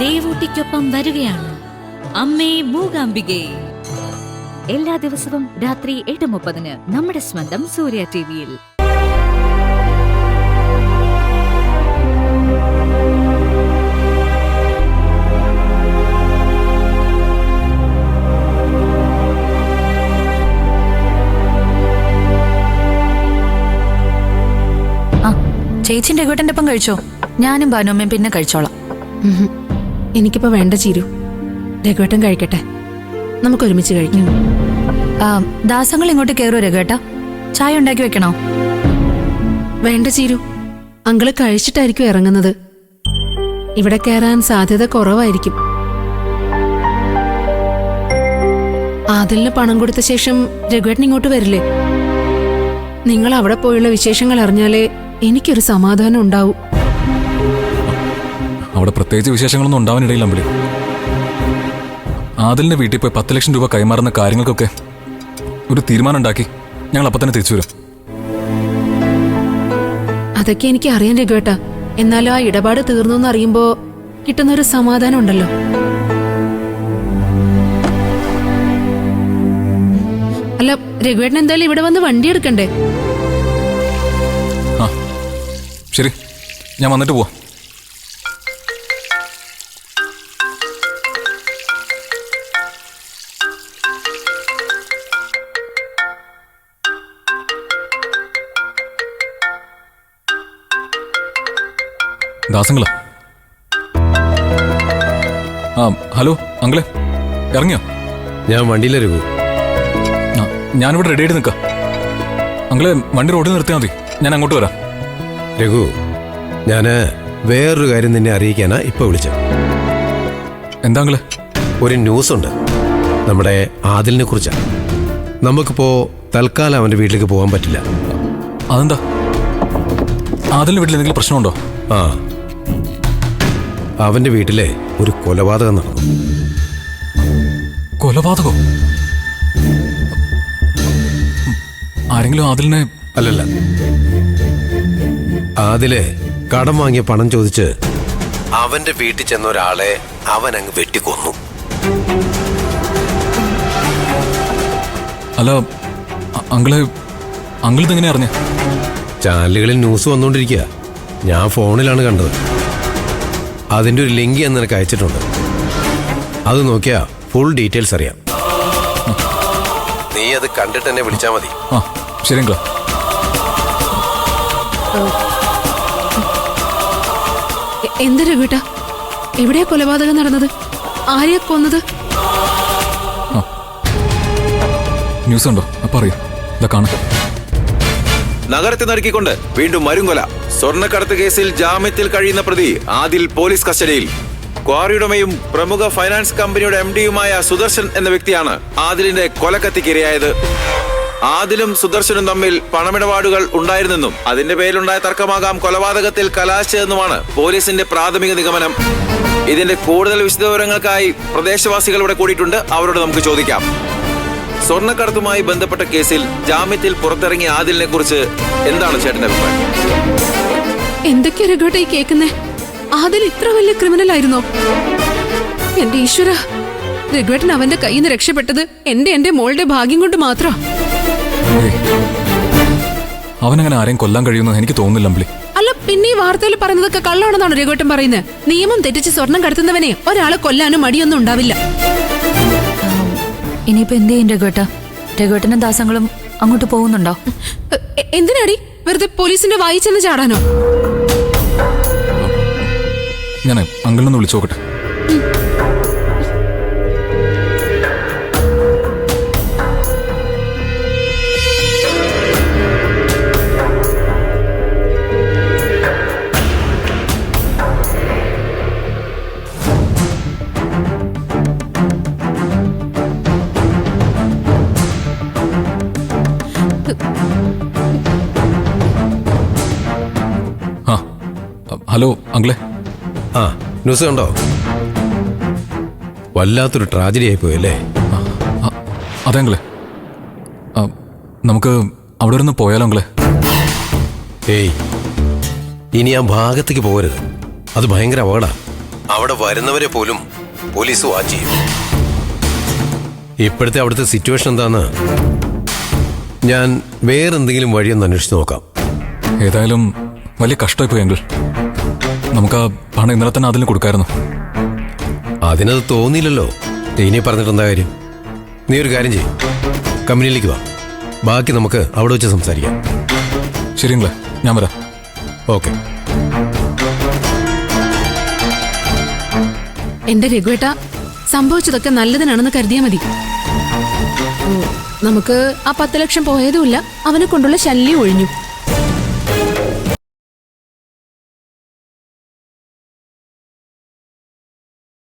ദേവൂട്ടിക്കൊപ്പം വരികയാണ് അമ്മേ മൂകാംബികേ. എല്ലാ ദിവസവും രാത്രി 8:30 നമ്മുടെ സ്വന്തം സൂര്യ ടിവിയിൽ. ചേച്ചിന്റെ രഘുവേട്ടന്റെ ഒപ്പം കഴിച്ചോ? ഞാനും ഭാനുമ്മയും പിന്നെ കഴിച്ചോളാം. എനിക്കിപ്പോ വേണ്ട ചീരു, രഘുവേട്ടൻ കഴിക്കട്ടെ, നമുക്ക് ഒരുമിച്ച് കഴിക്കാം. ദാസങ്ങൾ ഇങ്ങോട്ട് കയറുമോ രഘുവേട്ട? ചായ ഉണ്ടാക്കി വെക്കണോ? വേണ്ട ചീരു, അങ്കിള് കഴിച്ചിട്ടായിരിക്കും ഇറങ്ങുന്നത്. ഇവിടെ കയറാൻ സാധ്യത കുറവായിരിക്കും. ആദിലിന് പണം കൊടുത്ത ശേഷം രഘുവേട്ടൻ ഇങ്ങോട്ട് വരില്ലേ? നിങ്ങൾ അവിടെ പോയുള്ള വിശേഷങ്ങൾ അറിഞ്ഞാലേ എനിക്കൊരു സമാധാനം ഉണ്ടാവും. അവിടെ പ്രത്യേകിച്ച് വിശേഷങ്ങളൊന്നും ഉണ്ടാവാനിടയില്ല അമ്പിളി. ആദിലിന്റെ വീട്ടിൽ പോയി 10 ലക്ഷം രൂപ കൈമാറുന്ന കാര്യങ്ങൾക്കൊക്കെ ഒരു തീരുമാനം ഉണ്ടാക്കി ഞങ്ങൾ അപ്പം തന്നെ തിരിച്ചു വരും. അതൊക്കെ എനിക്ക് അറിയാൻ രഘുവേട്ട. എന്നാലും ആ ഇടപാട് തീർന്നു എന്ന് അറിയുമ്പോ കിട്ടുന്നൊരു സമാധാനം ഉണ്ടല്ലോ. അല്ല, രഘുവേട്ടൻ എന്തായാലും ഇവിടെ വന്ന് വണ്ടി എടുക്കണ്ടേ? ആ ശരി, ഞാൻ വന്നിട്ട് പോവാം. ദാസങ്ങളാ? ആ ഹലോ അങ്കിളെ, ഇറങ്ങിയോ? ഞാൻ വണ്ടിയിലെ രഘു. ഞാനിവിടെ റെഡി ആയിട്ട് നിൽക്കാം. അങ്കിളെ വണ്ടി റോഡിൽ നിർത്തിയാൽ മതി, ഞാൻ അങ്ങോട്ട് വരാം. രഘു, ഞാന് വേറൊരു കാര്യം നിന്നെ അറിയിക്കാനാ ഇപ്പൊ വിളിച്ചത്. എന്താ അങ്കിളെ? ഒരു ന്യൂസ് ഉണ്ട് നമ്മുടെ ആദിലിനെ കുറിച്ചാ. നമുക്കിപ്പോ തൽക്കാലം അവന്റെ വീട്ടിലേക്ക് പോകാൻ പറ്റില്ല. അതെന്താ? ആദിലിന്റെ വീട്ടിൽ എന്തെങ്കിലും പ്രശ്നമുണ്ടോ? ആ, അവന്റെ വീട്ടിലെ ഒരു കൊലപാതകം നടന്നു. കൊലപാതകോ? ആരെങ്കിലും ആദിലിനെ? അല്ലല്ല, ആദിലെ കടം വാങ്ങിയ പണം ചോദിച്ച് അവന്റെ വീട്ടിൽ ചെന്ന ഒരാളെ അവൻ അങ്ങ് വെട്ടിക്കൊന്നു. അല്ല അങ്കിളെ, ഇതെങ്ങനെ അറിഞ്ഞ? ചാനലുകളിൽ ന്യൂസ് വന്നുകൊണ്ടിരിക്കുക. ഞാൻ ഫോണിലാണ് കണ്ടത്. അതിന്റെ ഒരു ലിങ്ക് ഞാൻ നിനക്ക് അയച്ചിട്ടുണ്ട്. അത് നോക്കിയാ ഫുൾ ഡീറ്റെയിൽസ് അറിയാം. നീ അത് കണ്ടിട്ട് എന്നെ വിളിച്ചാൽ മതി. ആ ശരി അങ്കിളെ. എന്താ രഘുവേട്ട, എവിടെയാ കൊലപാതകം നടന്നത്? ആരെയാ കൊന്നത്? ന്യൂസ് ഉണ്ടോ? അപ്പൊ അറിയാം. ഇതാ കാണാം. നഗരത്തെ നടുക്കിക്കൊണ്ട് വീണ്ടും മരുങ്കൊല. സ്വർണ്ണക്കടത്ത് കേസിൽ ജാമ്യത്തിൽ കഴിയുന്ന പ്രതി ആദിൽ പോലീസ് കസ്റ്റഡിയിൽ. ക്വാറിയുടമയും പ്രമുഖ ഫൈനാൻസ് കമ്പനിയുടെ MD-യുമായ സുദർശൻ എന്ന വ്യക്തിയാണ് ആദിലിന്റെ കൊലക്കത്തിക്കിരയായത്. ആദിലും സുദർശനും തമ്മിൽ പണമിടപാടുകൾ ഉണ്ടായിരുന്നെന്നും അതിന്റെ പേരിലുണ്ടായ തർക്കമാകാം കൊലപാതകത്തിൽ കലാശിച്ചതെന്നുമാണ് പോലീസിന്റെ പ്രാഥമിക നിഗമനം. ഇതിന്റെ കൂടുതൽ വിശദവിവരങ്ങൾക്കായി പ്രദേശവാസികൾ ഇവിടെ കൂടിയിട്ടുണ്ട്. അവരോട് നമുക്ക് ചോദിക്കാം. സ്വർണ്ണക്കടത്തുമായി ബന്ധപ്പെട്ട കേസിൽ ജാമ്യത്തിൽ പുറത്തിറങ്ങിയ ആദിലിനെ കുറിച്ച് എന്താണ് ചേട്ടന്റെ അഭിപ്രായം? എന്തൊക്കെയാ രഘുവേട്ട ഈ കേൾക്കുന്നേ? ആദിൽ ഇത്ര വലിയ ക്രിമിനൽ ആയിരുന്നോ? എന്റെ ഈശ്വര, രഘുവേട്ടൻ അവന്റെ കയ്യിൽ നിന്ന് രക്ഷപ്പെട്ടത് എന്റെ മോളുടെ ഭാഗ്യം കൊണ്ട് മാത്രം. അവനങ്ങനെ ആരെയും കൊല്ലാൻ കഴിയുമെന്ന് എനിക്ക് തോന്നുന്നില്ല അമ്പിളി. അല്ല, പിന്നെ ഈ വാർത്തയിൽ പറയുന്നതൊക്കെ കള്ളാണെന്നാണ് രഘുവേട്ടൻ പറയുന്നത്? നിയമം തെറ്റിച്ച് സ്വർണം കടത്തുന്നവനെ ഒരാളെ കൊല്ലാനും മടിയൊന്നും ഉണ്ടാവില്ല. ഇനിയിപ്പോ എന്ത് ചെയ്യും രഘുവേട്ട? രഘുവേട്ടനും ദാസങ്ങളും അങ്ങോട്ട് പോകുന്നുണ്ടോ? എന്തിനാടി വെറുതെ പോലീസിന്റെ വായിച്ചെന്ന് ചാടാനോ? ഞാൻ അങ്കിളിനൊന്ന് വിളിച്ചു നോക്കട്ടെ. ഹലോ അങ്കിളെ. ആ, ന്യൂസ് കണ്ടോ? വല്ലാത്തൊരു ട്രാജഡി ആയിപ്പോയല്ലേ? അതെ അങ്കിളെ. നമുക്ക് അവിടെ ഒന്ന് പോയാലോ അങ്കിളെ? ഏയ്, ഇനി ആ ഭാഗത്തേക്ക് പോകരുത്. അത് ഭയങ്കര അപകട. അവിടെ വരുന്നവരെ പോലും പോലീസ് വാച്ച് ചെയ്യും. ഇപ്പോഴത്തെ അവിടുത്തെ സിറ്റുവേഷൻ എന്താന്ന് ഞാൻ വേറെന്തെങ്കിലും വഴിയൊന്ന് അന്വേഷിച്ച് നോക്കാം. ഏതായാലും വലിയ കഷ്ടമായി പോയി അങ്കിൾ. നമുക്ക് ആ പണം ഇന്നലെ തന്നെ അതിന് കൊടുക്കായിരുന്നു. അതിനത് തോന്നിയില്ലല്ലോ. ഇനി പറഞ്ഞിട്ട് എന്താ കാര്യം? നീ ഒരു കാര്യം ചെയ്യും, കമ്പനിയിലേക്ക് വാ. ബാക്കി നമുക്ക് അവിടെ വെച്ച് സംസാരിക്കാം. ശരിങ്ങളെ, ഞാൻ വരാം. ഓക്കെ. എന്റെ രഘുവേട്ട, സംഭവിച്ചതൊക്കെ നല്ലതിനാണെന്ന് കരുതിയാ മതി. നമുക്ക് ആ 10 ലക്ഷം പോയതുമില്ല, അവനെ കൊണ്ടുള്ള ശല്യം ഒഴിഞ്ഞു.